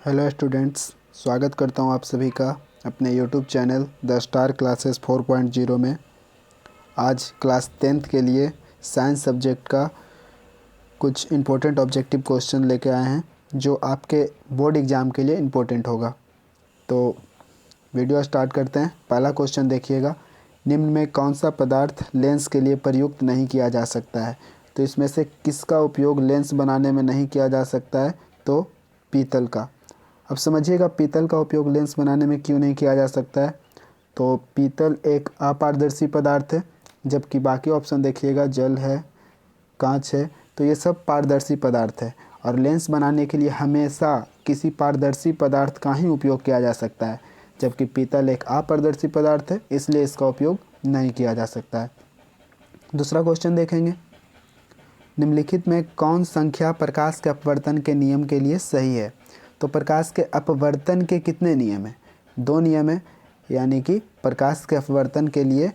Hello students, स्वागत करता हूं आप सभी का अपने YouTube channel the star classes 4.0 में। आज क्लास 10th के लिए साइंस सब्जेक्ट का कुछ इम्पोर्टेंट ऑब्जेक्टिव क्वेश्चन लेके आए हैं जो आपके बोर्ड एग्ज़ाम के लिए इम्पोर्टेंट होगा। तो वीडियो स्टार्ट करते हैं। पहला क्वेश्चन देखिएगा, निम्न में कौन सा पदार्थ लेंस के लिए प्रयुक्त नहीं किया जा सकता है? तो इसमें से किसका उपयोग लेंस बनाने में नहीं किया जा सकता है? तो पीतल का। अब समझिएगा पीतल का उपयोग लेंस बनाने में क्यों नहीं किया जा सकता है। तो पीतल एक अपारदर्शी पदार्थ है, जबकि बाकी ऑप्शन देखिएगा जल है, कांच है, तो ये सब पारदर्शी पदार्थ है और लेंस बनाने के लिए हमेशा किसी पारदर्शी पदार्थ का ही उपयोग किया जा सकता है, जबकि पीतल एक अपारदर्शी पदार्थ है, इसलिए इसका उपयोग नहीं किया जा सकता है। दूसरा क्वेश्चन देखेंगे, निम्नलिखित में कौन संख्या प्रकाश के अपवर्तन के नियम के लिए सही है? तो प्रकाश के अपवर्तन के कितने नियम हैं? 2 नियम है, यानी कि प्रकाश के अपवर्तन के लिए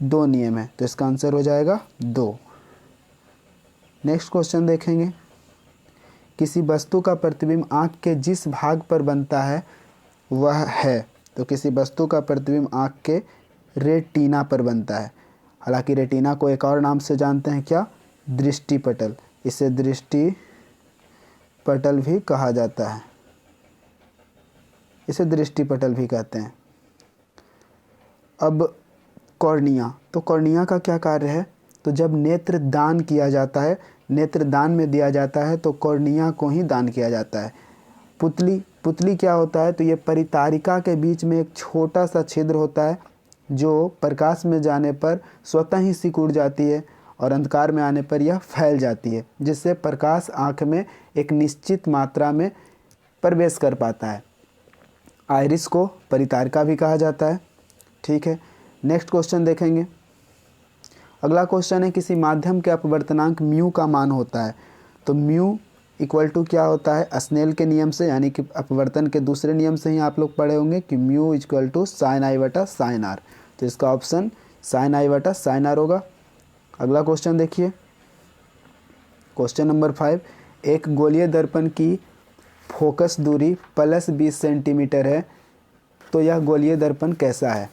2 नियम है, तो इसका आंसर हो जाएगा 2। नेक्स्ट क्वेश्चन देखेंगे, किसी वस्तु का प्रतिबिंब आँख के जिस भाग पर बनता है वह है? तो किसी वस्तु का प्रतिबिंब आँख के रेटिना पर बनता है। हालांकि रेटिना को एक और नाम से जानते हैं, क्या? दृष्टिपटल। इसे दृष्टिपटल भी कहा जाता है, इसे दृष्टिपटल भी कहते हैं। अब कॉर्निया, तो कॉर्निया का क्या कार्य है? तो जब नेत्र दान किया जाता है, नेत्र दान में दिया जाता है, तो कॉर्निया को ही दान किया जाता है। पुतली क्या होता है? तो ये परितारिका के बीच में एक छोटा सा छिद्र होता है जो प्रकाश में जाने पर स्वतः ही सिकुड़ जाती है और अंधकार में आने पर यह फैल जाती है, जिससे प्रकाश आँख में एक निश्चित मात्रा में प्रवेश कर पाता है। आइरिस को परितारिका भी कहा जाता है। ठीक है, नेक्स्ट क्वेश्चन देखेंगे। अगला क्वेश्चन है, किसी माध्यम के अपवर्तनांक म्यू का मान होता है। तो म्यू इक्वल टू क्या होता है? स्नेल के नियम से, यानी कि अपवर्तन के दूसरे नियम से ही आप लोग पढ़े होंगे कि म्यू इक्वल टू साइन आई बटा साइन आर। तो इसका ऑप्शन साइन आई बटा साइन आर होगा। अगला क्वेश्चन देखिए, क्वेश्चन नंबर 5, एक गोलीय दर्पण की फोकस दूरी +20 सेंटीमीटर है, तो यह गोलीय दर्पण कैसा है?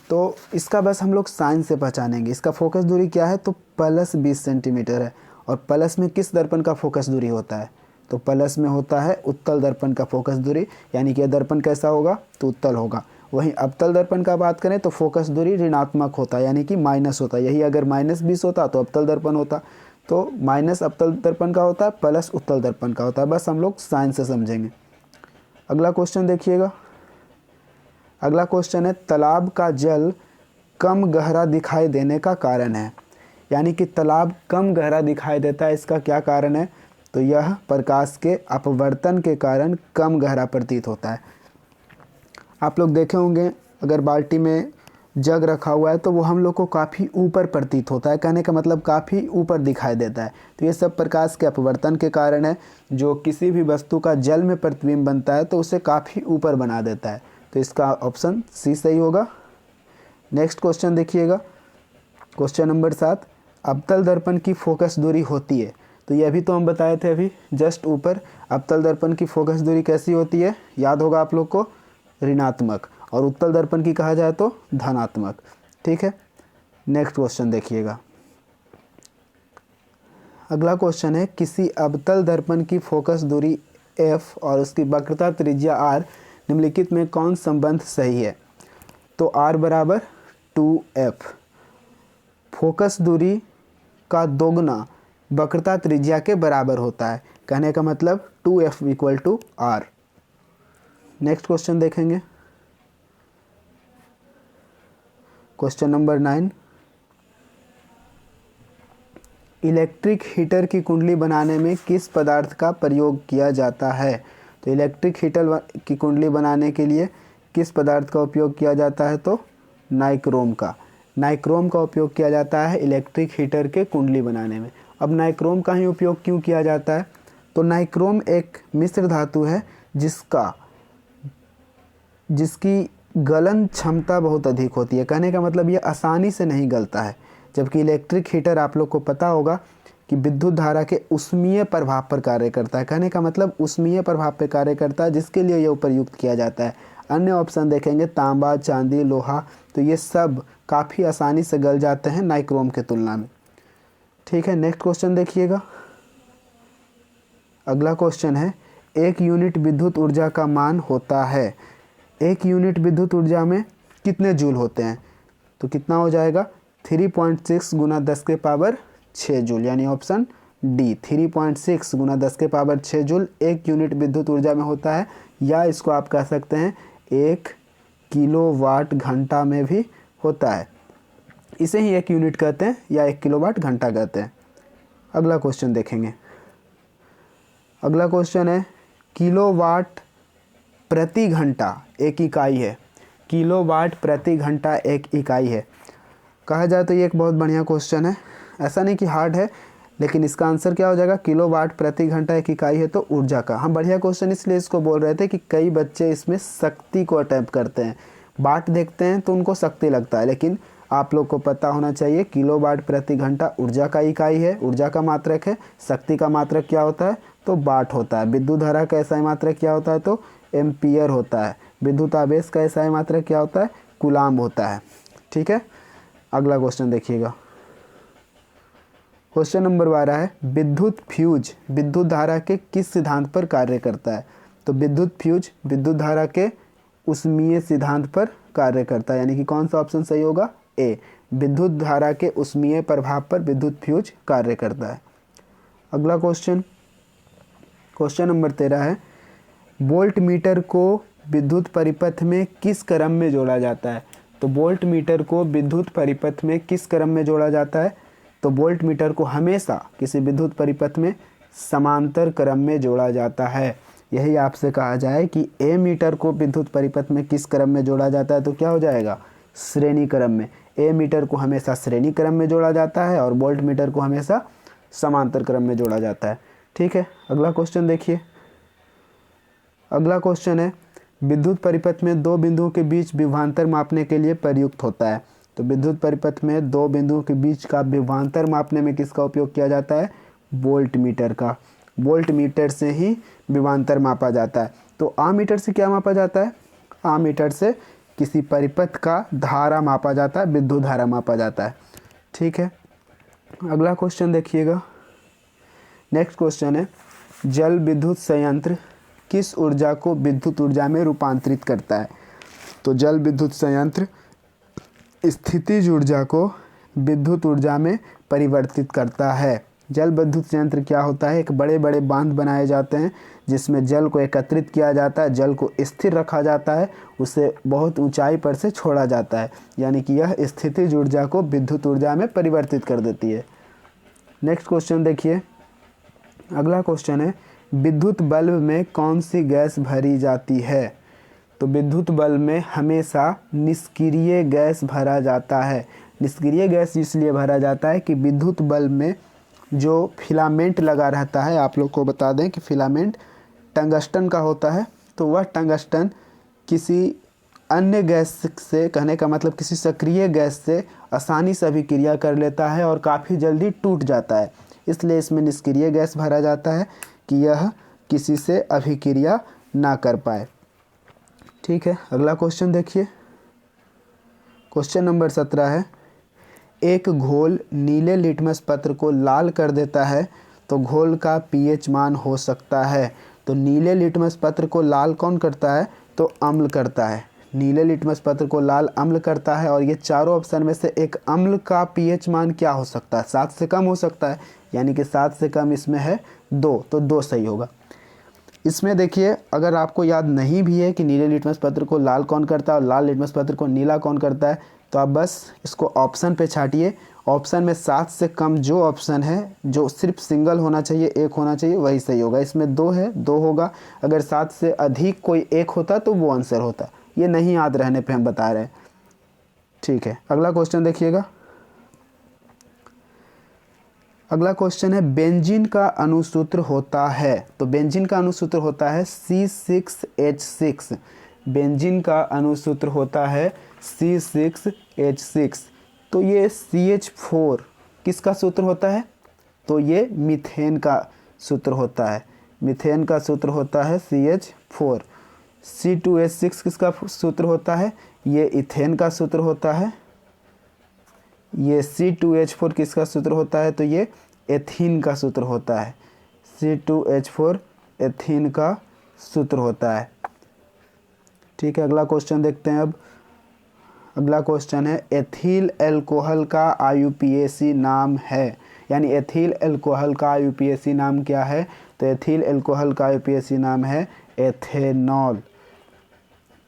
तो इसका बस हम लोग साइन से पहचानेंगे। इसका फोकस दूरी क्या है? तो +20 सेंटीमीटर है। और प्लस में किस दर्पण का फोकस दूरी होता है? तो प्लस में होता है उत्तल दर्पण का फोकस दूरी, यानी कि यह दर्पण कैसा होगा? तो उत्तल होगा। वहीं अवतल दर्पण का बात करें तो फोकस दूरी ऋणात्मक होता है, यानी कि माइनस होता है। यही अगर -20 होता तो अवतल दर्पण होता। तो माइनस अवतल दर्पण का होता है, प्लस उत्तल दर्पण का होता है। बस हम लोग साइन से समझेंगे। अगला क्वेश्चन देखिएगा। अगला क्वेश्चन है, तालाब का जल कम गहरा दिखाई देने का कारण है। यानी कि तालाब कम गहरा दिखाई देता है, इसका क्या कारण है? तो यह प्रकाश के अपवर्तन के कारण कम गहरा प्रतीत होता है। आप लोग देखे होंगे, अगर बाल्टी में जग रखा हुआ है तो वो हम लोग को काफ़ी ऊपर प्रतीत होता है, कहने का मतलब काफ़ी ऊपर दिखाई देता है। तो ये सब प्रकाश के अपवर्तन के कारण है। जो किसी भी वस्तु का जल में प्रतिबिंब बनता है तो उसे काफ़ी ऊपर बना देता है। तो इसका ऑप्शन सी सही होगा। नेक्स्ट क्वेश्चन देखिएगा, क्वेश्चन नंबर 7, अवतल दर्पण की फोकस दूरी होती है। तो ये अभी तो हम बताए थे अभी जस्ट ऊपर। अवतल दर्पण की फोकस दूरी कैसी होती है? याद होगा आप लोग को, ऋणात्मक। और उत्तल दर्पण की कहा जाए तो धनात्मक। ठीक है, नेक्स्ट क्वेश्चन देखिएगा। अगला क्वेश्चन है, किसी अवतल दर्पण की फोकस दूरी f और उसकी वक्रता त्रिज्या r, निम्नलिखित में कौन संबंध सही है? तो r बराबर 2f, फोकस दूरी का दोगुना वक्रता त्रिज्या के बराबर होता है, कहने का मतलब 2f equal to r। Next question देखेंगे, क्वेश्चन नंबर 9, इलेक्ट्रिक हीटर की कुंडली बनाने में किस पदार्थ का प्रयोग किया जाता है? तो इलेक्ट्रिक हीटर की कुंडली बनाने के लिए किस पदार्थ का उपयोग किया जाता है? तो नाइक्रोम का। नाइक्रोम का उपयोग किया जाता है इलेक्ट्रिक हीटर के कुंडली बनाने में। अब नाइक्रोम का ही उपयोग क्यों किया जाता है? तो नाइक्रोम एक मिश्र धातु है जिसकी गलन क्षमता बहुत अधिक होती है, कहने का मतलब ये आसानी से नहीं गलता है। जबकि इलेक्ट्रिक हीटर आप लोग को पता होगा कि विद्युत धारा के ऊष्मीय प्रभाव पर कार्य करता है। कहने का मतलब ऊष्मीय प्रभाव पर कार्य करता है, जिसके लिए यह प्रयुक्त किया जाता है। अन्य ऑप्शन देखेंगे तांबा, चांदी, लोहा, तो ये सब काफ़ी आसानी से गल जाते हैं नाइक्रोम के तुलना में। ठीक है, नेक्स्ट क्वेश्चन देखिएगा। अगला क्वेश्चन है, 1 यूनिट विद्युत ऊर्जा का मान होता है। 1 यूनिट विद्युत ऊर्जा में कितने जूल होते हैं? तो कितना हो जाएगा 3.6 गुना 10 के पावर 6 जूल, यानी ऑप्शन डी 3.6 गुना 10 के पावर 6 जूल 1 यूनिट विद्युत ऊर्जा में होता है। या इसको आप कह सकते हैं 1 किलोवाट घंटा में भी होता है। इसे ही 1 यूनिट कहते हैं या 1 किलोवाट घंटा कहते हैं। अगला क्वेश्चन देखेंगे। अगला क्वेश्चन है, किलोवाट प्रति घंटा एक इकाई है। किलोवाट प्रति घंटा एक इकाई है। कहा जाए तो ये एक बहुत बढ़िया क्वेश्चन है। ऐसा नहीं कि हार्ड है, लेकिन इसका आंसर क्या हो जाएगा, किलोवाट प्रति घंटा एक इकाई है तो ऊर्जा का। हम बढ़िया क्वेश्चन इसलिए इसको बोल रहे थे कि कई बच्चे इसमें शक्ति को अटैम्प्ट करते हैं। वाट देखते हैं तो उनको शक्ति लगता है, लेकिन आप लोग को पता होना चाहिए किलोवाट प्रति घंटा ऊर्जा का इकाई है, ऊर्जा का मात्रक है। शक्ति का मात्रक क्या होता है, तो वाट होता है। विद्युत धारा का एसआई मात्रक क्या होता है, तो एम्पियर होता है। विद्युत आवेश का एसआई मात्रक क्या होता है, कूलाम्ब होता है। ठीक है, अगला क्वेश्चन देखिएगा। क्वेश्चन नंबर 12 है, विद्युत फ्यूज विद्युत धारा के किस सिद्धांत पर कार्य करता है? तो विद्युत फ्यूज विद्युत धारा के ऊष्मीय सिद्धांत पर कार्य करता है, यानी कि कौन सा ऑप्शन सही होगा, ए, विद्युत धारा के ऊष्मीय प्रभाव पर विद्युत फ्यूज कार्य करता है। अगला क्वेश्चन, क्वेश्चन नंबर 13 है, वोल्ट मीटर को विद्युत परिपथ में किस क्रम में जोड़ा जाता है? तो वोल्ट मीटर को विद्युत परिपथ में किस क्रम में जोड़ा जाता है? तो वोल्ट मीटर को हमेशा किसी विद्युत परिपथ में समांतर क्रम में जोड़ा जाता है। यही आपसे कहा जाए कि ए मीटर को विद्युत परिपथ में किस क्रम में जोड़ा जाता है, तो क्या हो जाएगा, श्रेणी क्रम में। ए मीटर को हमेशा श्रेणी क्रम में जोड़ा जाता है और वोल्ट मीटर को हमेशा समांतर क्रम में जोड़ा जाता है। ठीक है, अगला क्वेश्चन देखिए। अगला क्वेश्चन है, विद्युत परिपथ में दो बिंदुओं के बीच विभवांतर मापने के लिए प्रयुक्त होता है। तो विद्युत परिपथ में दो बिंदुओं के बीच का विभवांतर मापने में किसका उपयोग किया जाता है, वोल्ट मीटर का। वोल्ट मीटर से ही विभवांतर मापा जाता है। तो आमीटर से क्या मापा जाता है, आमीटर से किसी परिपथ का धारा मापा जाता है, विद्युत धारा मापा जाता है। ठीक है, अगला क्वेश्चन देखिएगा। नेक्स्ट क्वेश्चन है, जल विद्युत संयंत्र किस ऊर्जा को विद्युत ऊर्जा में रूपांतरित करता है? तो जल विद्युत संयंत्र स्थितिज ऊर्जा को विद्युत ऊर्जा में परिवर्तित करता है। जल विद्युत संयंत्र क्या होता है, एक बड़े बड़े बांध बनाए जाते हैं जिसमें जल को एकत्रित किया जाता है, जल को स्थिर रखा जाता है, उसे बहुत ऊंचाई पर से छोड़ा जाता है, यानी कि यह स्थितिज ऊर्जा को विद्युत ऊर्जा में परिवर्तित कर देती है। नेक्स्ट क्वेश्चन देखिए। अगला क्वेश्चन है, विद्युत बल्ब में कौन सी गैस भरी जाती है? तो विद्युत बल्ब में हमेशा निष्क्रिय गैस भरा जाता है। निष्क्रिय गैस इसलिए भरा जाता है कि विद्युत बल्ब में जो फिलामेंट लगा रहता है, आप लोग को बता दें कि फिलामेंट टंगस्टन का होता है, तो वह टंगस्टन किसी अन्य गैस से, कहने का मतलब किसी सक्रिय गैस से आसानी से अभिक्रिया कर लेता है और काफ़ी जल्दी टूट जाता है। इसलिए इसमें निष्क्रिय गैस भरा जाता है कि यह किसी से अभिक्रिया ना कर पाए। ठीक है, अगला क्वेश्चन देखिए। क्वेश्चन नंबर 17 है, एक घोल नीले लिटमस पत्र को लाल कर देता है तो घोल का पीएच मान हो सकता है। तो नीले लिटमस पत्र को लाल कौन करता है, तो अम्ल करता है। नीले लिटमस पत्र को लाल अम्ल करता है, और ये चारों ऑप्शन में से एक अम्ल का पीएच मान क्या हो सकता है, 7 से कम हो सकता है, यानी कि 7 से कम इसमें है 2, तो 2 सही होगा। इसमें देखिए, अगर आपको याद नहीं भी है कि नीले लिटमस पत्र को लाल कौन करता है और लाल लिटमस पत्र को नीला कौन करता है, तो आप बस इसको ऑप्शन पे छाटिए। ऑप्शन में 7 से कम जो ऑप्शन है, जो सिर्फ सिंगल होना चाहिए, एक होना चाहिए, वही सही होगा। इसमें 2 है, 2 होगा। अगर 7 से अधिक कोई एक होता तो वो आंसर होता। ये नहीं याद रहने पे हम बता रहे हैं। ठीक है, अगला क्वेश्चन देखिएगा। अगला क्वेश्चन है, बेंजीन का अणुसूत्र होता है। तो बेंजीन का अणुसूत्र होता है C6H6। बेंजीन का अणुसूत्र होता है C6H6। तो ये CH4 किसका सूत्र होता है, तो ये मीथेन का सूत्र होता है। मीथेन का सूत्र होता है CH4। C2H6 किसका सूत्र होता है? ये इथेन का सूत्र होता है। ये C2H4 किसका सूत्र होता है? तो ये एथीन का सूत्र होता है। C2H4 एथीन का सूत्र होता है। ठीक है, अगला क्वेश्चन देखते हैं। अब अगला क्वेश्चन है एथिल अल्कोहल का IUPAC नाम है, यानी एथिल अल्कोहल का IUPAC नाम क्या है? तो एथिल अल्कोहल का IUPAC नाम है एथेनॉल।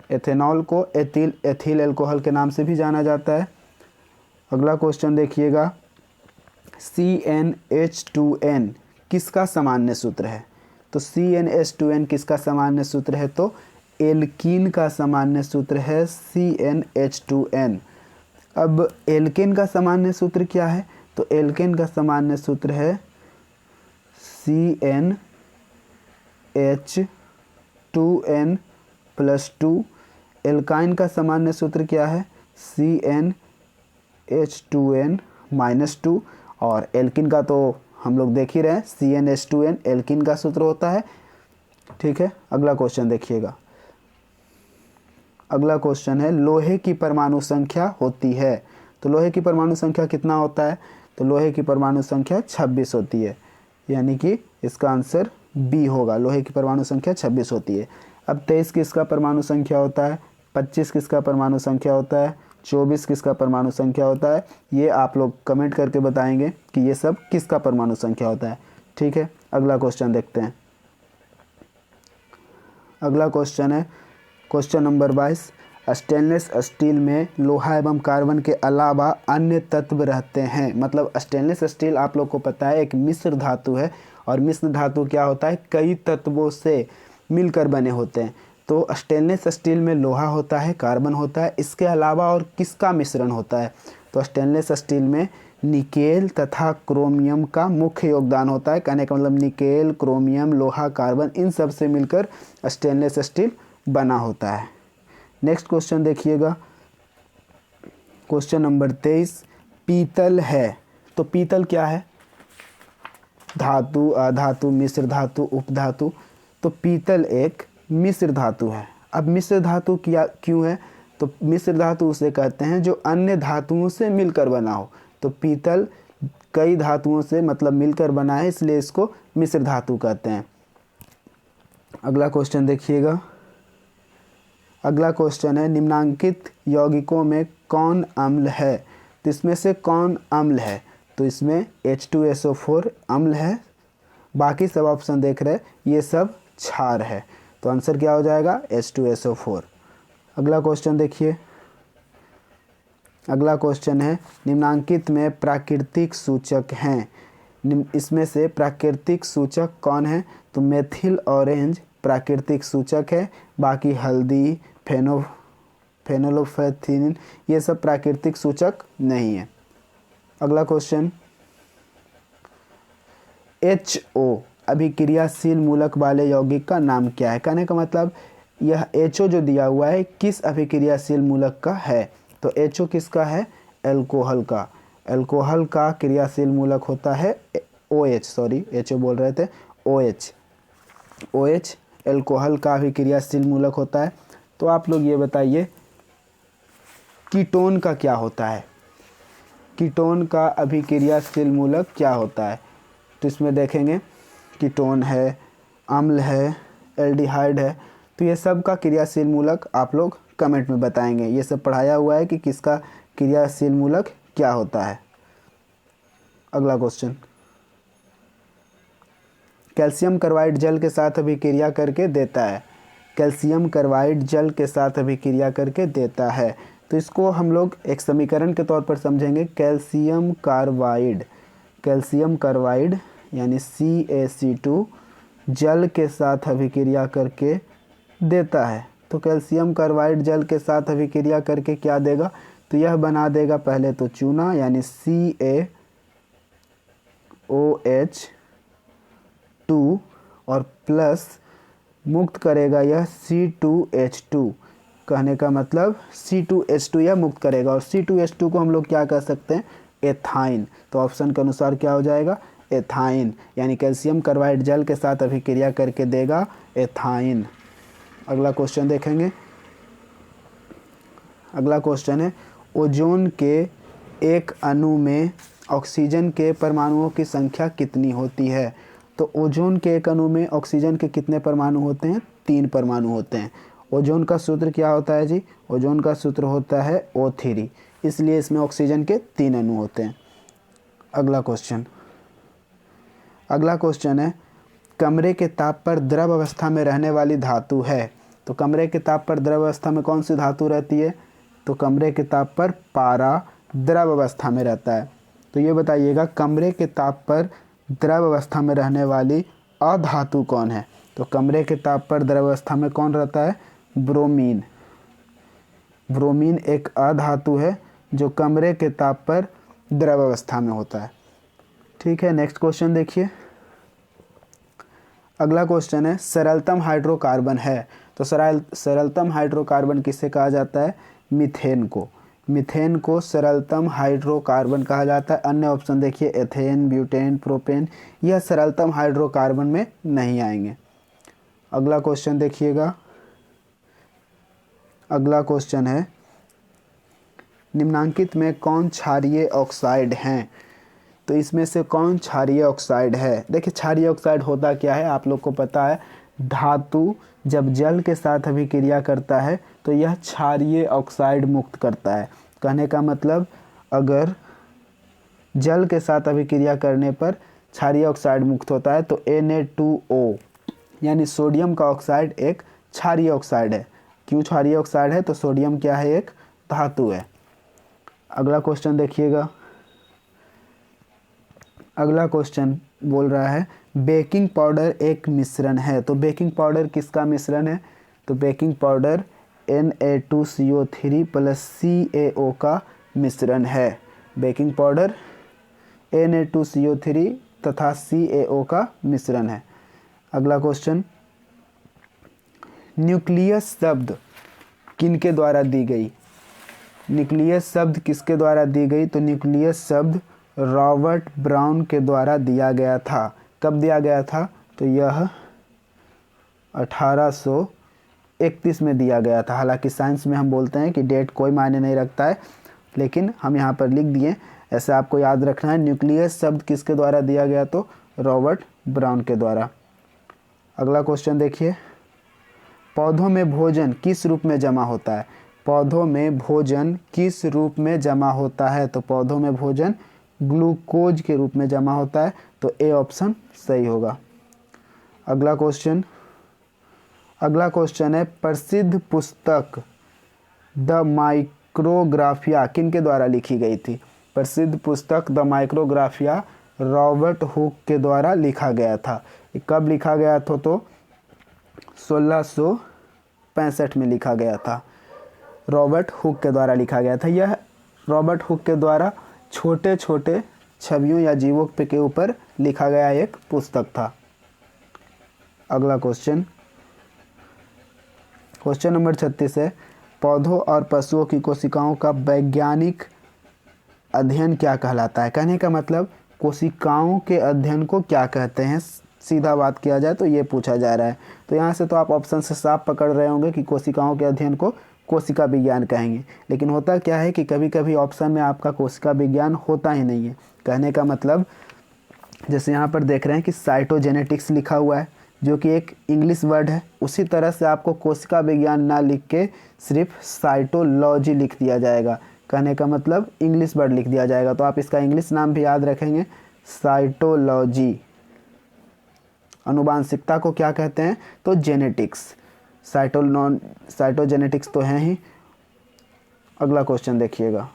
एथेनॉल को एथिल अल्कोहल के नाम से भी जाना जाता है। अगला क्वेश्चन देखिएगा, CnH2n किसका सामान्य सूत्र है? तो CnH2n किसका सामान्य सूत्र है? तो एल्कीन का सामान्य सूत्र है CnH2n। अब एल्केन का सामान्य सूत्र क्या है? तो एल्केन का सामान्य सूत्र है CnH2n+2। एल्काइन का सामान्य सूत्र क्या है? CnH2n-2। और एल्किन का तो हम लोग देख ही रहे हैं, CnH2n एल्किन का सूत्र होता है। ठीक है, अगला क्वेश्चन देखिएगा। अगला क्वेश्चन है लोहे की परमाणु संख्या होती है। तो लोहे की परमाणु संख्या कितना होता है? तो लोहे की परमाणु संख्या 26 होती है, यानी कि इसका आंसर बी होगा। लोहे की परमाणु संख्या 26 होती है। अब 23 किसका परमाणु संख्या होता है? 25 किसका परमाणु संख्या होता है? 24 किसका परमाणु संख्या होता है? ये आप लोग कमेंट करके बताएंगे कि ये सब किसका परमाणु संख्या होता है। ठीक है, अगला क्वेश्चन देखते हैं। अगला क्वेश्चन है क्वेश्चन नंबर 22। स्टेनलेस स्टील में लोहा एवं कार्बन के अलावा अन्य तत्व रहते हैं। मतलब स्टेनलेस स्टील आप लोग को पता है एक मिश्र धातु है, और मिश्र धातु क्या होता है? कई तत्वों से मिलकर बने होते हैं। तो स्टेनलेस स्टील में लोहा होता है, कार्बन होता है, इसके अलावा और किसका मिश्रण होता है? तो स्टेनलेस स्टील में निकेल तथा क्रोमियम का मुख्य योगदान होता है। कहने का मतलब निकेल, क्रोमियम, लोहा, कार्बन, इन सब से मिलकर स्टेनलेस स्टील बना होता है। नेक्स्ट क्वेश्चन देखिएगा, क्वेश्चन नंबर 23। पीतल है, तो पीतल क्या है? धातु, अधातु, मिश्र धातु, उपधातु। तो पीतल एक मिश्र धातु है। अब मिश्र धातु क्यों है? तो मिश्र धातु उसे कहते हैं जो अन्य धातुओं से मिलकर बना हो। तो पीतल कई धातुओं से मतलब मिलकर बना है, इसलिए इसको मिश्र धातु कहते हैं। अगला क्वेश्चन देखिएगा। अगला क्वेश्चन है निम्नांकित यौगिकों में कौन अम्ल है? तो इसमें से कौन अम्ल है? तो इसमें H2SO4 अम्ल है, बाकी सब ऑप्शन देख रहे हैं ये सब क्षार है। तो आंसर क्या हो जाएगा? H2SO4। अगला क्वेश्चन देखिए। अगला क्वेश्चन है निम्नांकित में प्राकृतिक सूचक हैं। इसमें से प्राकृतिक सूचक कौन है? तो मेथिल ऑरेंज प्राकृतिक सूचक है, बाकी हल्दी, फेनोल्फेथलीन ये सब प्राकृतिक सूचक नहीं है। अगला क्वेश्चन, HO अभिक्रियाशील मूलक वाले यौगिक का नाम क्या है? कहने का मतलब यह HO जो दिया हुआ है किस अभिक्रियाशील मूलक का है? तो HO किसका है? अल्कोहल का। अल्कोहल का क्रियाशील मूलक होता है OH, सॉरी HO बोल रहे थे, OH अल्कोहल का अभिक्रियाशील मूलक होता है। तो आप लोग ये बताइए कीटोन का क्या होता है? कीटोन का अभिक्रियाशील मूलक क्या होता है? तो इसमें देखेंगे कीटोन है, अम्ल है, एल्डिहाइड है। तो ये सब का क्रियाशील मूलक आप लोग कमेंट में बताएंगे। ये सब पढ़ाया हुआ है कि किसका क्रियाशील मूलक क्या होता है। अगला क्वेश्चन, कैल्शियम कार्बाइड जल के साथ अभिक्रिया करके देता है। कैल्शियम कार्बाइड जल के साथ अभिक्रिया करके देता है। तो इसको हम लोग एक समीकरण के तौर पर समझेंगे। कैल्शियम कार्बाइड यानी CaC2 जल के साथ अभिक्रिया करके देता है। तो कैल्शियम कार्बाइड जल के साथ अभिक्रिया करके क्या देगा? तो यह बना देगा पहले तो चूना यानी CaOH2 और प्लस मुक्त करेगा यह C2H2। कहने का मतलब C2H2 यह मुक्त करेगा, और C2H2 को हम लोग क्या कह सकते हैं? एथाइन। तो ऑप्शन के अनुसार क्या हो जाएगा? एथाइन, यानी कैल्शियम कार्बाइड जल के साथ अभिक्रिया करके देगा एथाइन। अगला क्वेश्चन देखेंगे। अगला क्वेश्चन है ओजोन के एक अणु में ऑक्सीजन के परमाणुओं की संख्या कितनी होती है? तो ओजोन के एक अणु में ऑक्सीजन के कितने परमाणु होते हैं? 3 परमाणु होते हैं। ओजोन का सूत्र क्या होता है जी? ओजोन का सूत्र होता है O3, इसलिए इसमें ऑक्सीजन के 3 अणु होते हैं। अगला क्वेश्चन है कमरे के ताप पर द्रव अवस्था में रहने वाली धातु है। तो कमरे के ताप पर द्रव अवस्था में कौन सी धातु रहती है? तो कमरे के ताप पर पारा द्रव अवस्था में रहता है। तो ये बताइएगा कमरे के ताप पर द्रव अवस्था में रहने वाली अधातु कौन है? तो कमरे के ताप पर द्रव अवस्था में कौन रहता है? ब्रोमीन। ब्रोमीन एक अधातु है जो कमरे के ताप पर द्रव अवस्था में होता है। ठीक है, नेक्स्ट क्वेश्चन देखिए। अगला क्वेश्चन है सरलतम हाइड्रोकार्बन है। तो सरलतम हाइड्रोकार्बन किसे कहा जाता है? मीथेन को। मीथेन को सरलतम हाइड्रोकार्बन कहा जाता है। अन्य ऑप्शन देखिए एथेन, ब्यूटेन, प्रोपेन, यह सरलतम हाइड्रोकार्बन में नहीं आएंगे। अगला क्वेश्चन देखिएगा। अगला क्वेश्चन है निम्नांकित में कौन क्षारीय ऑक्साइड हैं? तो इसमें से कौन क्षारीय ऑक्साइड है? देखिए क्षारीय ऑक्साइड होता क्या है, आप लोग को पता है। धातु जब जल के साथ अभिक्रिया करता है तो यह क्षारीय ऑक्साइड मुक्त करता है। कहने का मतलब अगर जल के साथ अभिक्रिया करने पर क्षारीय ऑक्साइड मुक्त होता है तो Na2O यानी सोडियम का ऑक्साइड एक क्षारीय ऑक्साइड है। क्यों क्षारीय ऑक्साइड है? तो सोडियम क्या है? एक धातु है। अगला क्वेश्चन देखिएगा। अगला क्वेश्चन बोल रहा है बेकिंग पाउडर एक मिश्रण है। तो बेकिंग पाउडर किसका मिश्रण है? तो baking powder Na2CO3 plus CaO का मिश्रण है। बेकिंग पाउडर Na2CO3 तथा CaO का मिश्रण है। अगला क्वेश्चन न्यूक्लियस शब्द किनके द्वारा दी गई? न्यूक्लियस शब्द किसके द्वारा दी गई? तो न्यूक्लियस शब्द रॉबर्ट ब्राउन के द्वारा दिया गया था। कब दिया गया था? तो यह 1831 में दिया गया था। हालांकि साइंस में हम बोलते हैं कि डेट कोई मायने नहीं रखता है, लेकिन हम यहाँ पर लिख दिए। ऐसे आपको याद रखना है न्यूक्लियस शब्द किसके द्वारा दिया गया? तो रॉबर्ट ब्राउन के द्वारा। अगला क्वेश्चन देखिए पौधों में भोजन किस रूप में जमा होता है? पौधों में भोजन किस रूप में जमा होता है? तो पौधों में भोजन ग्लूकोज के रूप में जमा होता है। तो ए ऑप्शन सही होगा। अगला क्वेश्चन है प्रसिद्ध पुस्तक द माइक्रोग्राफिया किनके द्वारा लिखी गई थी? प्रसिद्ध पुस्तक द माइक्रोग्राफिया रॉबर्ट हुक के द्वारा लिखा गया था। कब लिखा गया था? तो 1665 में लिखा गया था। रॉबर्ट हुक के द्वारा लिखा गया था। यह रॉबर्ट हुक के द्वारा छोटे छोटे छवियों या जीवों के ऊपर लिखा गया एक पुस्तक था। अगला क्वेश्चन नंबर 36 है पौधों और पशुओं की कोशिकाओं का वैज्ञानिक अध्ययन क्या कहलाता है? कहने का मतलब कोशिकाओं के अध्ययन को क्या कहते हैं? सीधा बात किया जाए तो ये पूछा जा रहा है। तो यहाँ से तो आप ऑप्शन से साफ पकड़ रहे होंगे कि कोशिकाओं के अध्ययन को कोशिका विज्ञान कहेंगे। लेकिन होता क्या है कि कभी कभी ऑप्शन में आपका कोशिका विज्ञान होता ही नहीं है। कहने का मतलब जैसे यहाँ पर देख रहे हैं कि साइटोजेनेटिक्स लिखा हुआ है जो कि एक इंग्लिश वर्ड है, उसी तरह से आपको कोशिका विज्ञान ना लिख के सिर्फ साइटोलॉजी लिख दिया जाएगा। कहने का मतलब इंग्लिश वर्ड लिख दिया जाएगा। तो आप इसका इंग्लिश नाम भी याद रखेंगे, साइटोलॉजी। अनुवांशिकता को क्या कहते हैं? तो जेनेटिक्स। साइटोजेनेटिक्स तो है ही। अगला क्वेश्चन देखिएगा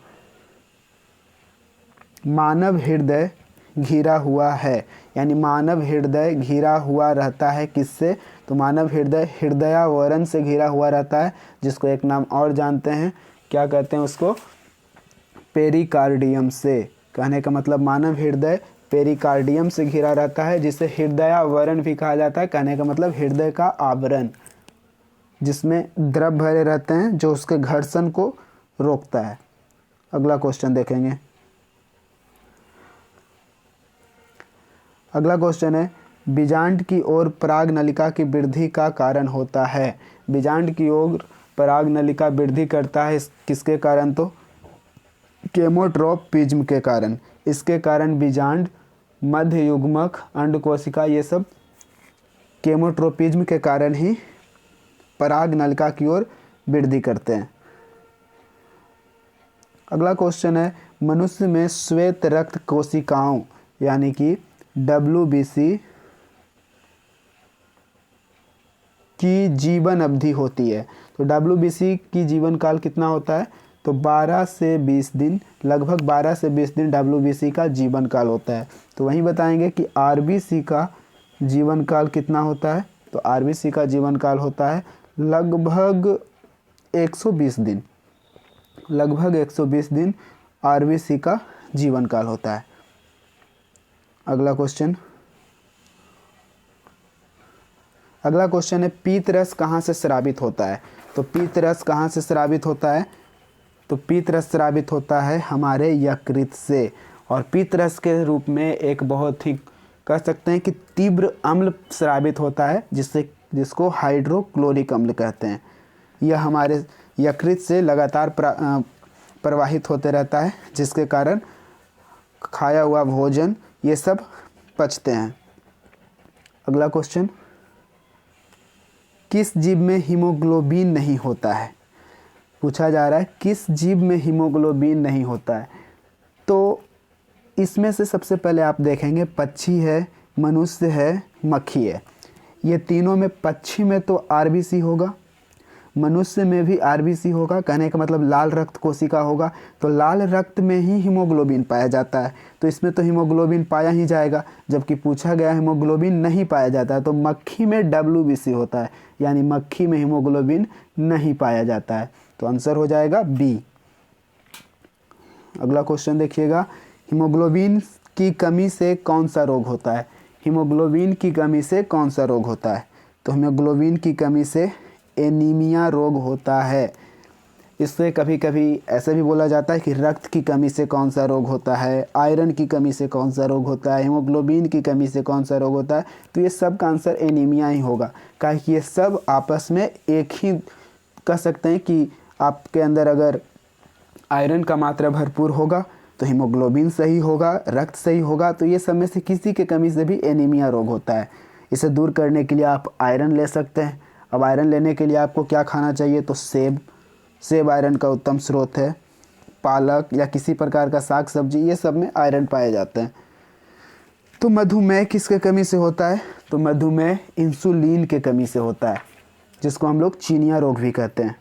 मानव हृदय घिरा हुआ है, यानी मानव हृदय घिरा हुआ रहता है किससे? तो मानव हृदय हृदयावरण से घिरा हुआ रहता है, जिसको एक नाम और जानते हैं, क्या कहते हैं उसको? पेरिकार्डियम से। कहने का मतलब मानव हृदय पेरिकार्डियम से घिरा रहता है, जिसे हृदयावरण भी कहा जाता है। कहने का मतलब हृदय का आवरण, जिसमें द्रव भरे रहते हैं जो उसके घर्षण को रोकता है। अगला क्वेश्चन देखेंगे अगला क्वेश्चन है, बीजांड की ओर पराग नलिका की वृद्धि का कारण होता है। बीजांड की ओर पराग नलिका वृद्धि करता है किसके कारण? तो केमोट्रोपिज्म के कारण। इसके कारण बीजांड, मध्य युग्मक, अंड कोशिका, ये सब केमोट्रोपिज्म के कारण ही पराग नलिका की ओर वृद्धि करते हैं। अगला क्वेश्चन है, मनुष्य में श्वेत रक्त कोशिकाओं यानी कि WBC की जीवन अवधि होती है। तो WBC की जीवन काल कितना होता है? तो 12 से 20 दिन, लगभग 12 से 20 दिन WBC का जीवन काल होता है। तो वहीं बताएंगे कि RBC का जीवन काल कितना होता है? तो RBC का जीवन काल होता है लगभग 120 दिन। लगभग 120 दिन RBC का जीवन काल होता है। अगला क्वेश्चन है, पीतरस कहाँ से स्रावित होता है? तो पीतरस कहाँ से स्रावित होता है? तो पीतरस स्रावित होता है हमारे यकृत से। और पीतरस के रूप में एक बहुत ही कह सकते हैं कि तीव्र अम्ल स्रावित होता है जिसको हाइड्रोक्लोरिक अम्ल कहते हैं। यह हमारे यकृत से लगातार प्रवाहित होते रहता है, जिसके कारण खाया हुआ भोजन ये सब पचते हैं। अगला क्वेश्चन, किस जीव में हीमोग्लोबिन नहीं होता है? पूछा जा रहा है किस जीव में हीमोग्लोबिन नहीं होता है। तो इसमें से सबसे पहले आप देखेंगे, पक्षी है, मनुष्य है, मक्खी है। ये तीनों में पक्षी में तो RBC होगा, मनुष्य में भी RBC होगा, कहने का मतलब लाल रक्त कोशिका होगा। तो लाल रक्त में ही हीमोग्लोबिन पाया जाता है, तो इसमें तो हीमोग्लोबिन पाया ही जाएगा। जबकि पूछा गया हीमोग्लोबिन नहीं पाया जाता है, तो मक्खी में WBC होता है, यानी मक्खी में हीमोग्लोबिन नहीं पाया जाता है। तो आंसर हो जाएगा B। अगला क्वेश्चन देखिएगा, हीमोग्लोबिन की कमी से कौन सा रोग होता है? हीमोग्लोबिन की कमी से कौन सा रोग होता है? तो हीमोग्लोबिन की कमी से एनीमिया रोग होता है। इससे कभी कभी ऐसे भी बोला जाता है कि रक्त की कमी से कौन सा रोग होता है, आयरन की कमी से कौन सा रोग होता है, हीमोग्लोबिन की कमी से कौन सा रोग होता है। तो ये सब का आंसर एनीमिया ही होगा, क्योंकि ये सब आपस में एक ही कह सकते हैं कि आपके अंदर अगर आयरन का मात्रा भरपूर होगा तो हीमोग्लोबिन सही होगा, रक्त सही होगा। तो ये सब में से किसी की कमी से भी एनीमिया रोग होता है। इसे दूर करने के लिए आप आयरन ले सकते हैं। अब आयरन लेने के लिए आपको क्या खाना चाहिए? तो सेब आयरन का उत्तम स्रोत है। पालक या किसी प्रकार का साग सब्जी, ये सब में आयरन पाए जाते हैं। तो मधुमेह किसके कमी से होता है? तो मधुमेह इंसुलिन के कमी से होता है, जिसको हम लोग चीनिया रोग भी कहते हैं।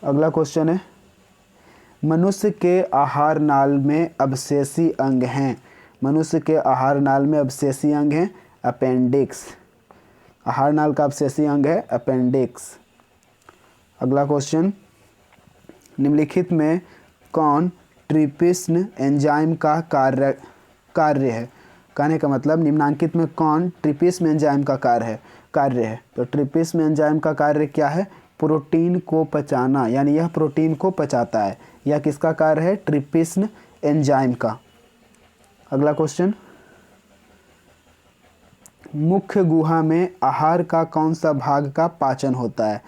अगला क्वेश्चन है, मनुष्य के आहार नाल में अवशेषी अंग हैं। मनुष्य के आहार नाल में अवशेषी अंग हैं अपेंडिक्स। आहार नाल का अवशेषी अंग है अपेंडिक्स। अगला क्वेश्चन, निम्नलिखित में कौन ट्रिप्सिन एंजाइम का कार्य है? कहने का मतलब निम्नांकित में कौन ट्रिप्सिन एंजाइम का कार्य है? तो ट्रिप्सिन एंजाइम का कार्य क्या है? प्रोटीन को पचाना, यानी यह प्रोटीन को पचाता है। यह किसका कार्य है? ट्रिप्सिन एंजाइम का। अगला क्वेश्चन, मुख्य गुहा में आहार का कौन सा भाग का पाचन होता है?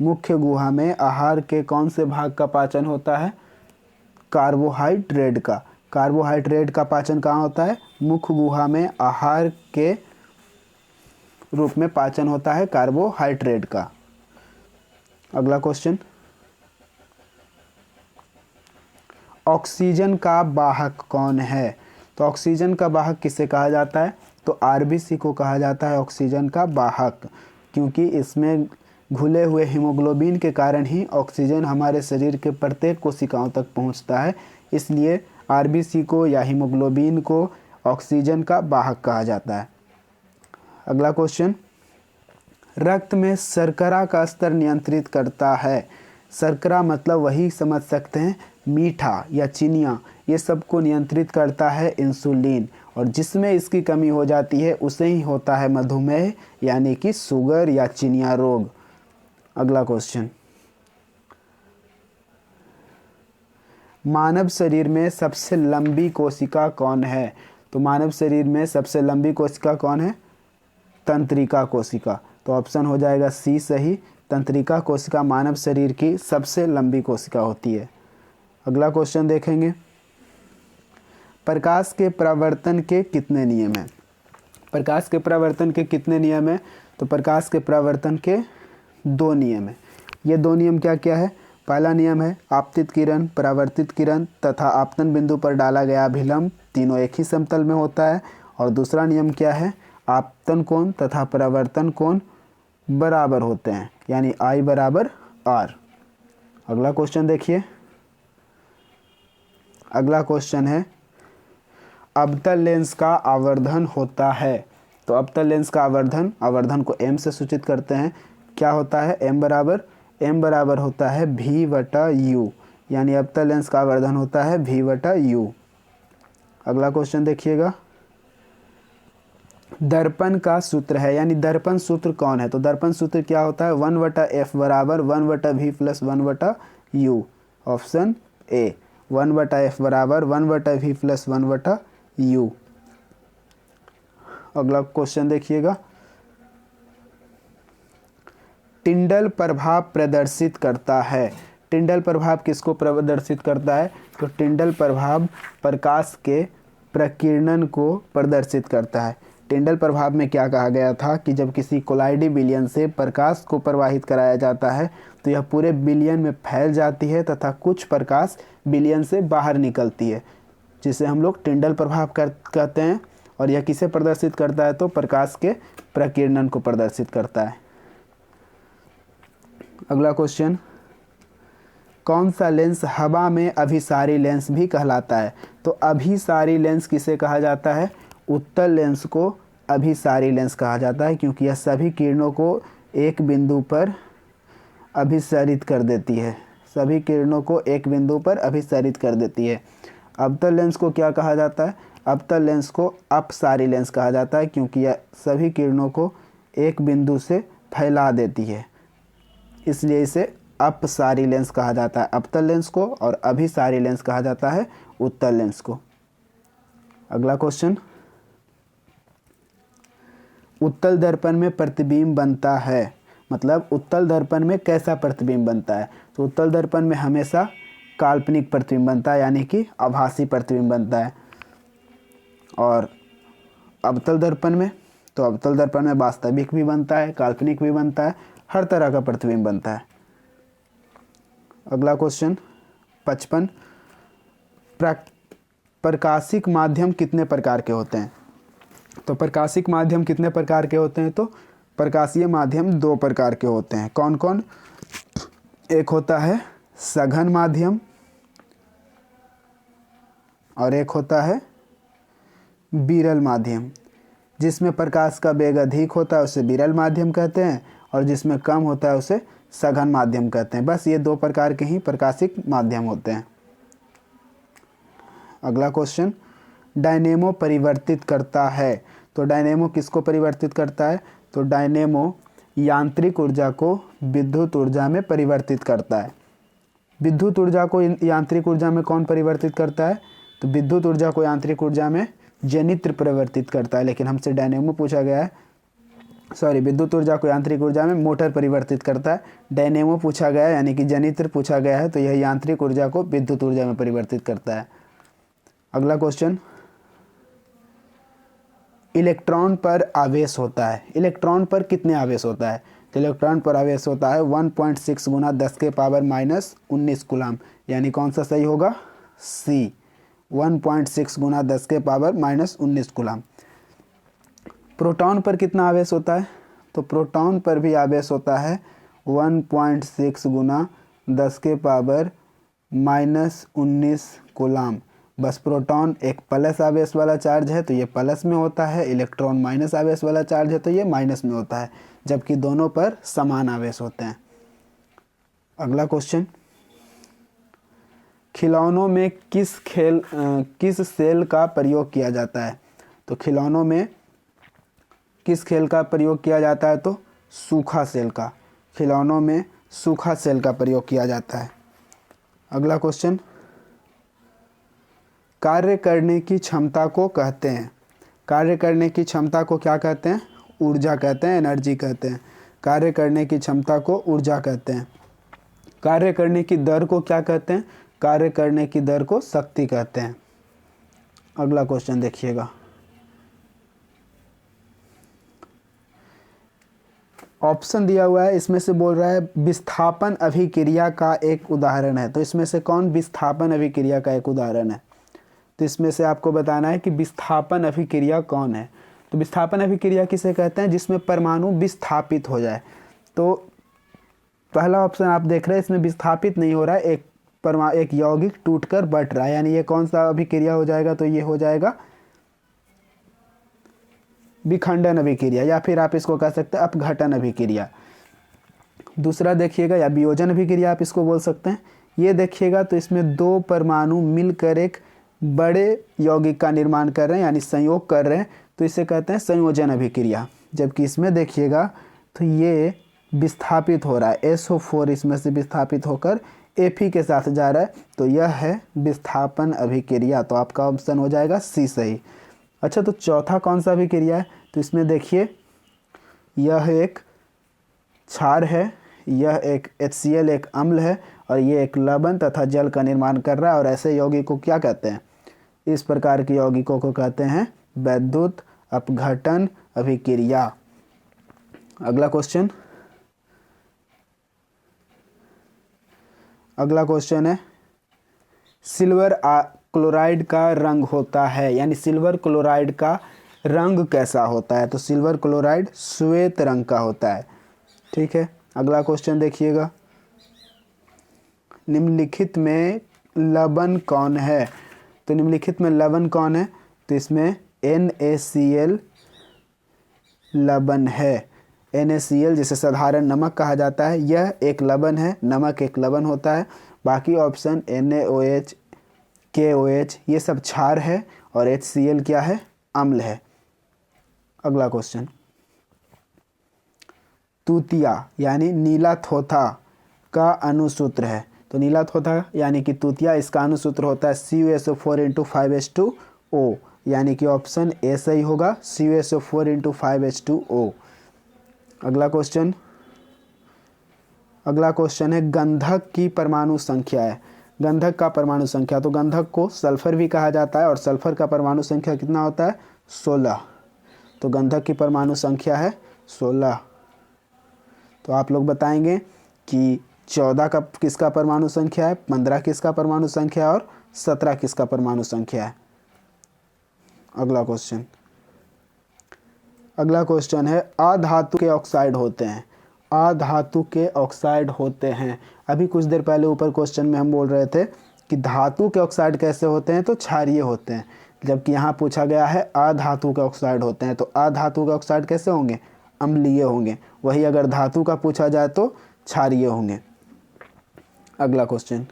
मुख्य गुहा में आहार के कौन से भाग का पाचन होता है? कार्बोहाइड्रेट का। कार्बोहाइड्रेट का पाचन कहाँ होता है? मुख्य गुहा में आहार के रूप में पाचन होता है कार्बोहाइड्रेट का। अगला क्वेश्चन, ऑक्सीजन का वाहक कौन है? तो ऑक्सीजन का वाहक किसे कहा जाता है? तो RBC को कहा जाता है ऑक्सीजन का वाहक, क्योंकि इसमें घुले हुए हीमोग्लोबिन के कारण ही ऑक्सीजन हमारे शरीर के प्रत्येक कोशिकाओं तक पहुंचता है। इसलिए RBC को या हीमोग्लोबिन को ऑक्सीजन का वाहक कहा जाता है। अगला क्वेश्चन, रक्त में शर्करा का स्तर नियंत्रित करता है। शर्करा मतलब वही समझ सकते हैं मीठा या चीनियाँ, ये सब को नियंत्रित करता है इंसुलिन, और जिसमें इसकी कमी हो जाती है उसे ही होता है मधुमेह, यानी कि शुगर या चीनिया रोग। अगला क्वेश्चन, मानव शरीर में सबसे लंबी कोशिका कौन है? तो मानव शरीर में सबसे लंबी कोशिका कौन है? तंत्रिका कोशिका। तो ऑप्शन हो जाएगा सी सही। तंत्रिका कोशिका मानव शरीर की सबसे लंबी कोशिका होती है। अगला क्वेश्चन देखेंगे, प्रकाश के परावर्तन के कितने नियम हैं? प्रकाश के परावर्तन के कितने नियम हैं? तो प्रकाश के परावर्तन के 2 नियम हैं। ये 2 नियम क्या क्या है? पहला नियम है आपतित किरण, परावर्तित किरण तथा आपतन बिंदु पर डाला गया अभिलंब तीनों एक ही समतल में होता है। और दूसरा नियम क्या है? आपतन कोण तथा परावर्तन कोण बराबर होते हैं, यानी I बराबर R। अगला क्वेश्चन देखिए, अगला क्वेश्चन है अवतल लेंस का आवर्धन होता है। तो अवतल लेंस का आवर्धन को m से सूचित करते हैं। क्या होता है? m बराबर होता है v/u, यानी अवतल लेंस का आवर्धन होता है v/u। अगला क्वेश्चन देखिएगा, दर्पण का सूत्र है, यानी दर्पण सूत्र कौन है? तो दर्पण सूत्र क्या होता है? 1/f बराबर 1/v plus 1/u। Option A, 1/f बराबर 1/v प्लस 1/u। अगला क्वेश्चन देखिएगा, टिंडल प्रभाव प्रदर्शित करता है। टिंडल प्रभाव किसको प्रदर्शित करता है? तो टिंडल प्रभाव प्रकाश के प्रकीर्णन को प्रदर्शित करता है। टिंडल प्रभाव में क्या कहा गया था कि जब किसी कोलाइडी विलयन से प्रकाश को प्रवाहित कराया जाता है तो यह पूरे विलयन में फैल जाती है तथा कुछ प्रकाश विलयन से बाहर निकलती है, जिसे हम लोग टिंडल प्रभाव कहते हैं। और यह किसे प्रदर्शित करता है? तो प्रकाश के प्रकीर्णन को प्रदर्शित करता है। अगला क्वेश्चन, कौन सा लेंस हवा में अभिसारी लेंस भी कहलाता है? तो अभिसारी लेंस किसे कहा जाता है? उत्तल लेंस को अभिसारी लेंस कहा जाता है, क्योंकि यह सभी किरणों को एक बिंदु पर अभिसारित कर देती है। सभी किरणों को एक बिंदु पर अभिसारित कर देती है। अवतल लेंस को क्या कहा जाता है? अवतल लेंस को अपसारी लेंस कहा जाता है, क्योंकि यह सभी किरणों को एक बिंदु से फैला देती है, इसलिए इसे अपसारी लेंस कहा जाता है अवतल लेंस को, और अभिसारी लेंस कहा जाता है उत्तल लेंस को। अगला क्वेश्चन, उत्तल दर्पण में प्रतिबिंब बनता है, मतलब उत्तल दर्पण में कैसा प्रतिबिंब बनता है? तो उत्तल दर्पण में हमेशा काल्पनिक प्रतिबिंब बनता है, यानी कि आभासी प्रतिबिंब बनता है। और अवतल दर्पण में, तो अवतल दर्पण में वास्तविक भी बनता है, काल्पनिक भी बनता है, हर तरह का प्रतिबिंब बनता है। अगला क्वेश्चन 55, प्रकाशिक माध्यम कितने प्रकार के होते हैं? तो प्रकाशिक माध्यम कितने प्रकार के होते हैं? तो प्रकाशीय माध्यम 2 प्रकार के होते हैं। कौन कौन? एक होता है सघन माध्यम और एक होता है विरल माध्यम। जिसमें प्रकाश का वेग अधिक होता है उसे विरल माध्यम कहते हैं, और जिसमें कम होता है उसे सघन माध्यम कहते हैं। बस ये 2 प्रकार के ही प्रकाशिक माध्यम होते हैं। अगला क्वेश्चन, डायनेमो परिवर्तित करता है। तो डायनेमो किसको परिवर्तित करता है? तो डायनेमो यांत्रिक ऊर्जा को विद्युत ऊर्जा में परिवर्तित करता है। विद्युत ऊर्जा को यांत्रिक ऊर्जा में कौन परिवर्तित करता है? तो विद्युत ऊर्जा को यांत्रिक ऊर्जा में जनित्र परिवर्तित करता है, लेकिन हमसे डायनेमो पूछा गया है, सॉरी, विद्युत ऊर्जा को यांत्रिक ऊर्जा में मोटर परिवर्तित करता है। डायनेमो पूछा गया है, यानी कि जनित्र पूछा गया है, तो यह यांत्रिक ऊर्जा को विद्युत ऊर्जा में परिवर्तित करता है। अगला क्वेश्चन, इलेक्ट्रॉन पर आवेश होता है। इलेक्ट्रॉन पर कितने आवेश होता है? तो इलेक्ट्रॉन पर आवेश होता है 1.6 गुना 10 के पावर -19 कूलम, यानी कौन सा सही होगा? सी, 1.6 गुना 10 के पावर -19 कूलम। प्रोटॉन पर कितना आवेश होता है? तो प्रोटॉन पर भी आवेश होता है 1.6 गुना 10 के पावर -19 कूलम। बस प्रोटॉन एक प्लस आवेश वाला चार्ज है तो ये प्लस में होता है, इलेक्ट्रॉन माइनस आवेश वाला चार्ज है तो ये माइनस में होता है, जबकि दोनों पर समान आवेश होते हैं। अगला क्वेश्चन, खिलौनों में किस सेल का प्रयोग किया जाता है? तो खिलौनों में किस खेल का प्रयोग किया जाता है? तो सूखा सेल का। खिलौनों में सूखा सेल का प्रयोग किया जाता है। अगला क्वेश्चन, कार्य करने की क्षमता को कहते हैं। कार्य करने की क्षमता को क्या कहते हैं? ऊर्जा कहते हैं, एनर्जी कहते हैं। कार्य करने की क्षमता को ऊर्जा कहते हैं। कार्य करने की दर को क्या कहते हैं? कार्य करने की दर को शक्ति कहते हैं। अगला क्वेश्चन देखिएगा। ऑप्शन दिया हुआ है, इसमें से बोल रहा है विस्थापन अभिक्रिया का एक उदाहरण है। तो इसमें से कौन विस्थापन अभिक्रिया का एक उदाहरण है? तो इसमें से आपको बताना है कि विस्थापन अभिक्रिया कौन है। तो विस्थापन अभिक्रिया किसे कहते हैं? जिसमें परमाणु विस्थापित हो जाए। तो पहला ऑप्शन आप देख रहे हैं, इसमें विस्थापित नहीं हो रहा है, एक यौगिक टूटकर बट रहा है, यानी ये कौन सा अभिक्रिया हो जाएगा? तो ये हो जाएगा विखंडन अभिक्रिया, या फिर आप इसको कह सकते हैं अपघटन अभिक्रिया। दूसरा देखिएगा, या वियोजन अभिक्रिया आप इसको बोल सकते हैं। ये देखिएगा तो इसमें दो परमाणु मिलकर एक बड़े यौगिक का निर्माण कर रहे हैं, यानी संयोग कर रहे हैं, तो इसे कहते हैं संयोजन अभिक्रिया। जबकि इसमें देखिएगा तो ये विस्थापित हो रहा है, SO4 इसमें से विस्थापित होकर Fe के साथ जा रहा है, तो यह है विस्थापन अभिक्रिया। तो आपका ऑप्शन हो जाएगा सी सही। अच्छा, तो चौथा कौन सा अभिक्रिया है? तो इसमें देखिए, यह एक क्षार है, यह एक HCl एक अम्ल है, और ये एक लवण तथा जल का निर्माण कर रहा है। और ऐसे यौगिक को क्या कहते हैं? इस प्रकार के यौगिकों को कहते हैं वैद्युत अपघटन अभिक्रिया। अगला क्वेश्चन, है सिल्वर क्लोराइड का रंग होता है, यानी सिल्वर क्लोराइड का रंग कैसा होता है? तो सिल्वर क्लोराइड श्वेत रंग का होता है। ठीक है, अगला क्वेश्चन देखिएगा, निम्नलिखित में लवण कौन है? तो निम्नलिखित में लवण कौन है? तो इसमें NaCl लवण है। NaCl जिसे साधारण नमक कहा जाता है, यह एक लवण है, नमक एक लवण होता है। बाकी ऑप्शन NaOH, KOH ये सब क्षार है, और HCl क्या है? अम्ल है। अगला क्वेश्चन, तूतिया यानी नीला थोथा का अणुसूत्र है। तो नीला थोथा यानी कि तूतिया, इसका अणुसूत्र होता है CuSO4 × 5H2O, यानी कि ऑप्शन ए सही होगा, CuSO4 × 5H2O। अगला क्वेश्चन है गंधक की परमाणु संख्या है। गंधक का परमाणु संख्या, तो गंधक को सल्फर भी कहा जाता है, और सल्फर का परमाणु संख्या कितना होता है? 16। तो गंधक की परमाणु संख्या है 16। तो आप लोग बताएंगे कि 14 का किसका परमाणु संख्या है, 15 किसका परमाणु संख्या है, और 17 किसका परमाणु संख्या है। अगला क्वेश्चन है अधातु के ऑक्साइड होते हैं। अधातु के ऑक्साइड होते हैं। अभी कुछ देर पहले ऊपर क्वेश्चन में हम बोल रहे थे कि धातु के ऑक्साइड कैसे होते हैं? तो क्षारीय होते हैं। जबकि यहाँ पूछा गया है अधातु के ऑक्साइड होते हैं, तो अधातु के ऑक्साइड कैसे होंगे? अम्लीय होंगे। वही अगर धातु का पूछा जाए तो क्षारीय होंगे। अगला क्वेश्चन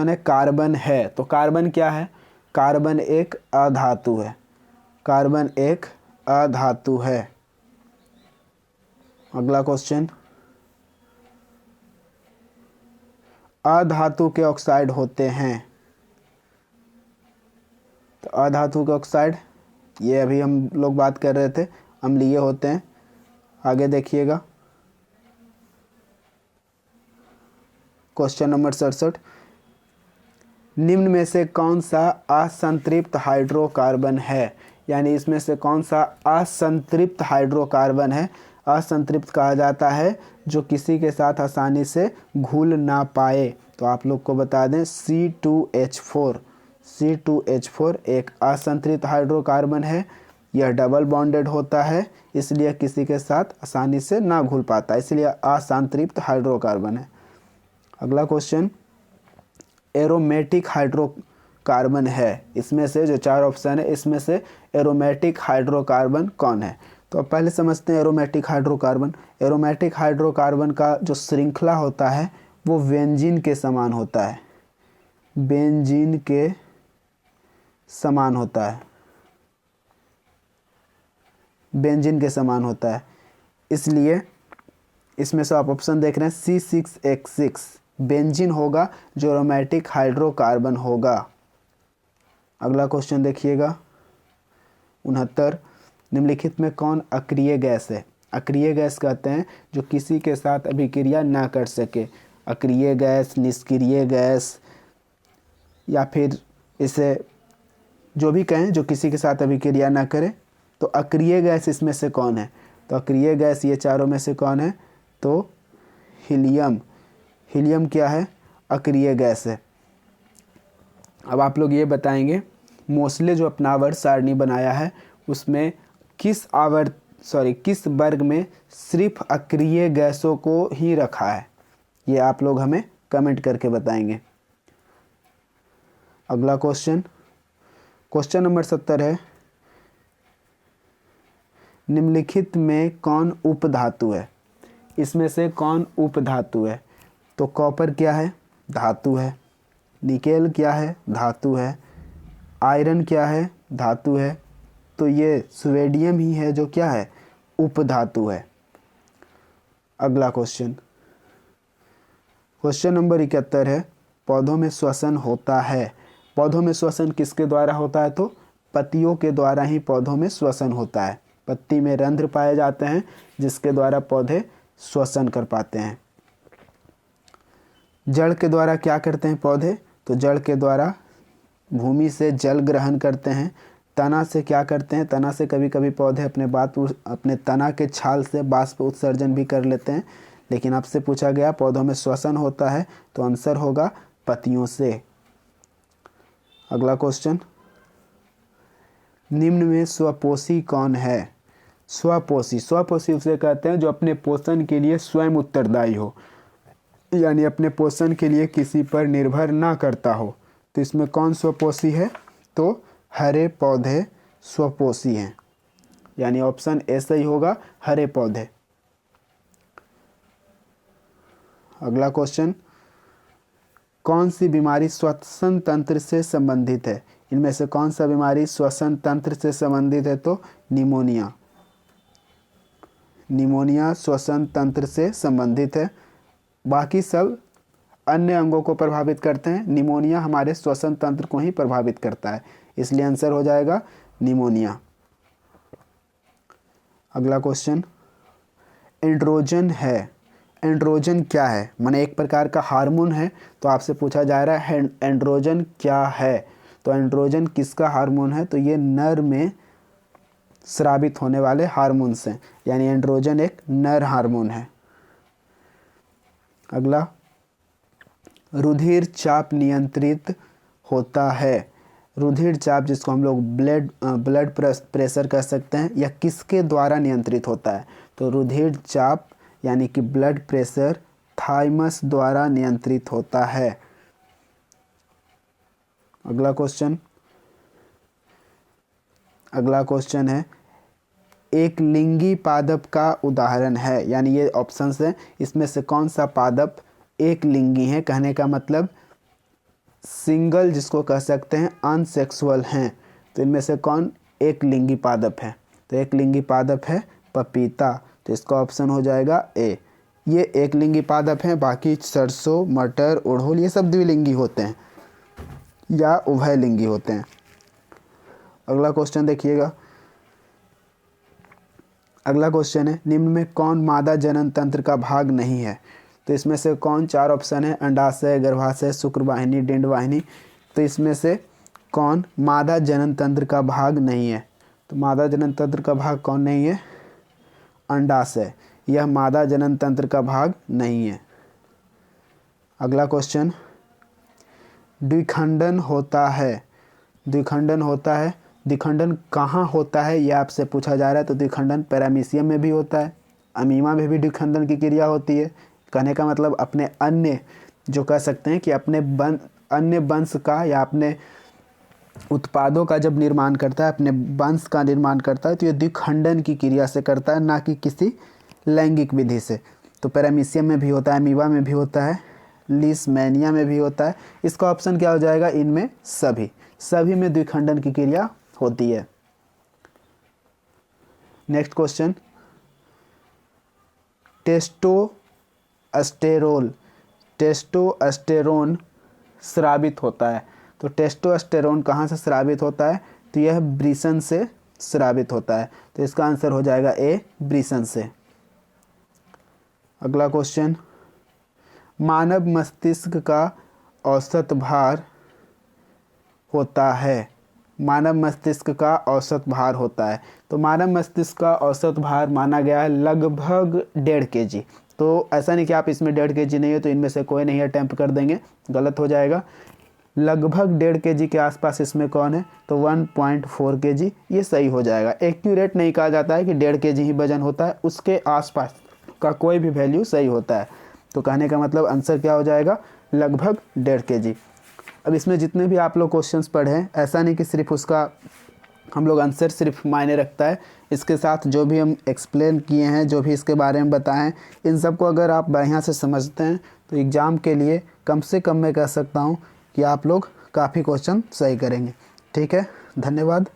है कार्बन है। तो कार्बन क्या है? कार्बन एक अधातु है। कार्बन एक अधातु है। अगला क्वेश्चन, अधातु के ऑक्साइड होते हैं। तो अधातु के ऑक्साइड, ये अभी हम लोग बात कर रहे थे, अम्लीय होते हैं। आगे देखिएगा, क्वेश्चन नंबर 67, निम्न में से कौन सा असंतृप्त हाइड्रोकार्बन है? यानी इसमें से कौन सा असंतृप्त हाइड्रोकार्बन है? असंतृप्त कहा जाता है जो किसी के साथ आसानी से घुल ना पाए। तो आप लोग को बता दें C2H4 एक असंतृप्त हाइड्रोकार्बन है। यह डबल बॉन्डेड होता है, इसलिए किसी के साथ आसानी से ना घुल पाता, इसलिए असंतृप्त हाइड्रोकार्बन है। अगला क्वेश्चन, एरोमेटिक हाइड्रोकार्बन है। इसमें से जो 4 ऑप्शन है, इसमें से एरोमेटिक हाइड्रोकार्बन कौन है? तो अब पहले समझते हैं एरोमेटिक हाइड्रोकार्बन। एरोमेटिक हाइड्रोकार्बन का जो श्रृंखला होता है वो बेंजीन के समान होता है। बेंजीन के समान होता है। बेंजीन के समान होता है, इसलिए इसमें से आप ऑप्शन देख रहे हैं C6H6, बेंजीन होगा जो एरोमेटिक हाइड्रोकार्बन होगा। अगला क्वेश्चन देखिएगा 69, निम्नलिखित में कौन अक्रिय गैस है? अक्रिय गैस कहते हैं जो किसी के साथ अभिक्रिया ना कर सके। अक्रिय गैस, निष्क्रिय गैस, या फिर इसे जो भी कहें, जो किसी के साथ अभिक्रिया ना करे। तो अक्रिय गैस इसमें से कौन है? तो अक्रिय गैस ये चारों में से कौन है? तो हीलियम। हीलियम क्या है? अक्रिय गैस है। अब आप लोग ये बताएंगे, मोस्ले जो अपना आवर्त सारणी बनाया है उसमें किस वर्ग में सिर्फ अक्रिय गैसों को ही रखा है? ये आप लोग हमें कमेंट करके बताएंगे। अगला क्वेश्चन नंबर 70 है, निम्नलिखित में कौन उपधातु है? इसमें से कौन उपधातु है? तो कॉपर क्या है? धातु है। निकेल क्या है? धातु है। आयरन क्या है? धातु है। तो ये स्वेडियम ही है जो क्या है? उपधातु है। अगला क्वेश्चन नंबर 71 है, पौधों में श्वसन होता है। पौधों में श्वसन किसके द्वारा होता है? तो पत्तियों के द्वारा ही पौधों में श्वसन होता है। पत्ती में रंध्र पाए जाते हैं जिसके द्वारा पौधे श्वसन कर पाते हैं। जड़ के द्वारा क्या करते हैं पौधे? तो जड़ के द्वारा भूमि से जल ग्रहण करते हैं। तना से क्या करते हैं? तना से कभी कभी पौधे अपने तना के छाल से बाष्प उत्सर्जन भी कर लेते हैं। लेकिन आपसे पूछा गया पौधों में श्वसन होता है, तो आंसर होगा पत्तियों से। अगला क्वेश्चन, निम्न में स्वपोषी कौन है? स्वपोषी उसे कहते हैं जो अपने पोषण के लिए स्वयं उत्तरदायी हो, यानी अपने पोषण के लिए किसी पर निर्भर ना करता हो। तो इसमें कौन स्वपोषी है? तो हरे पौधे स्वपोषी हैं, यानी ऑप्शन ए सही होगा, हरे पौधे। अगला क्वेश्चन, कौन सी बीमारी श्वसन तंत्र से संबंधित है? इनमें से कौन सा बीमारी श्वसन तंत्र से संबंधित है? तो निमोनिया। निमोनिया श्वसन तंत्र से संबंधित है। बाकी सब अन्य अंगों को प्रभावित करते हैं, निमोनिया हमारे श्वसन तंत्र को ही प्रभावित करता है, इसलिए आंसर हो जाएगा निमोनिया। अगला क्वेश्चन, एंड्रोजन है। एंड्रोजन क्या है? माने एक प्रकार का हार्मोन है, तो आपसे पूछा जा रहा है एंड्रोजन क्या है? तो एंड्रोजन किसका हार्मोन है? तो ये नर में स्रावित होने वाले हार्मोन से, यानी एंड्रोजन एक नर हार्मोन है। अगला, रुधिर चाप नियंत्रित होता है। रुधिर चाप जिसको हम लोग ब्लड प्रेशर कह सकते हैं, यह किसके द्वारा नियंत्रित होता है? तो रुधिर चाप यानी कि ब्लड प्रेशर थाइमस द्वारा नियंत्रित होता है। अगला क्वेश्चन है, एक लिंगी पादप का उदाहरण है, यानी ये ऑप्शंस है, इसमें से कौन सा पादप एक लिंगी है? कहने का मतलब सिंगल जिसको कह सकते हैं अनसेक्सुअल हैं, तो इनमें से कौन एक लिंगी पादप है? तो एक लिंगी पादप है पपीता, तो इसका ऑप्शन हो जाएगा ए। ये एक लिंगी पादप हैं, बाकी सरसों, मटर, उड़हुल ये सब द्विलिंगी होते हैं या उभयलिंगी होते हैं। अगला क्वेश्चन देखिएगा, अगला क्वेश्चन है, निम्न में कौन मादा जनन तंत्र का भाग नहीं है? तो इसमें से कौन? चार ऑप्शन है, अंडाशय, गर्भाशय, शुक्रवाहिनी, डिंडवाहिनी। तो इसमें से कौन मादा जनन तंत्र का भाग नहीं है? तो मादा जनन तंत्र का भाग कौन नहीं है? अंडाशय, यह मादा जनन तंत्र का भाग नहीं है। अगला क्वेश्चन, द्विखंडन होता है। द्विखंडन होता है, द्विखंडन कहाँ होता है यह आपसे पूछा जा रहा है। तो द्विखंडन पैरामीशियम में भी होता है, अमीमा में भी द्विखंडन की क्रिया होती है। कहने का मतलब अपने अन्य जो कह सकते हैं कि अपने अन्य वंश का या अपने उत्पादों का जब निर्माण करता है, अपने वंश का निर्माण करता है, तो ये द्विखंडन की क्रिया से करता है, ना कि किसी लैंगिक विधि से। तो पैरामीशियम में भी होता है, अमीबा में भी होता है, लीशमैनिया में भी होता है। इसका ऑप्शन क्या हो जाएगा? इनमें सभी में द्विखंडन की क्रिया होती है। नेक्स्ट टेस्टोस्टेरोल टेस्टोस्टेरोन स्रावित होता है। तो टेस्टोस्टेरोन कहाँ से स्रावित होता है? तो यह वृषण से स्रावित होता है। तो इसका आंसर हो जाएगा ए, वृषण से। अगला क्वेश्चन, मानव मस्तिष्क का औसत भार होता है। मानव मस्तिष्क का औसत भार होता है। तो मानव मस्तिष्क का औसत भार माना गया है लगभग 1.5 kg। तो ऐसा नहीं कि आप इसमें 1.5 kg नहीं है तो इनमें से कोई नहीं अटेम्प्ट कर देंगे, गलत हो जाएगा। लगभग 1.5 kg के आसपास इसमें कौन है? तो 1.4 kg, ये सही हो जाएगा। एक्यूरेट नहीं कहा जाता है कि 1.5 kg ही वजन होता है, उसके आसपास का कोई भी वैल्यू सही होता है। तो कहने का मतलब आंसर क्या हो जाएगा? लगभग 1.5 kg। अब इसमें जितने भी आप लोग क्वेश्चंस पढ़े हैं, ऐसा नहीं कि सिर्फ उसका हम लोग आंसर सिर्फ मायने रखता है, इसके साथ जो भी हम एक्सप्लेन किए हैं, जो भी इसके बारे में बताएं हैं, इन सबको अगर आप बढ़िया से समझते हैं तो एग्ज़ाम के लिए कम से कम मैं कह सकता हूं कि आप लोग काफ़ी क्वेश्चन सही करेंगे। ठीक है, धन्यवाद।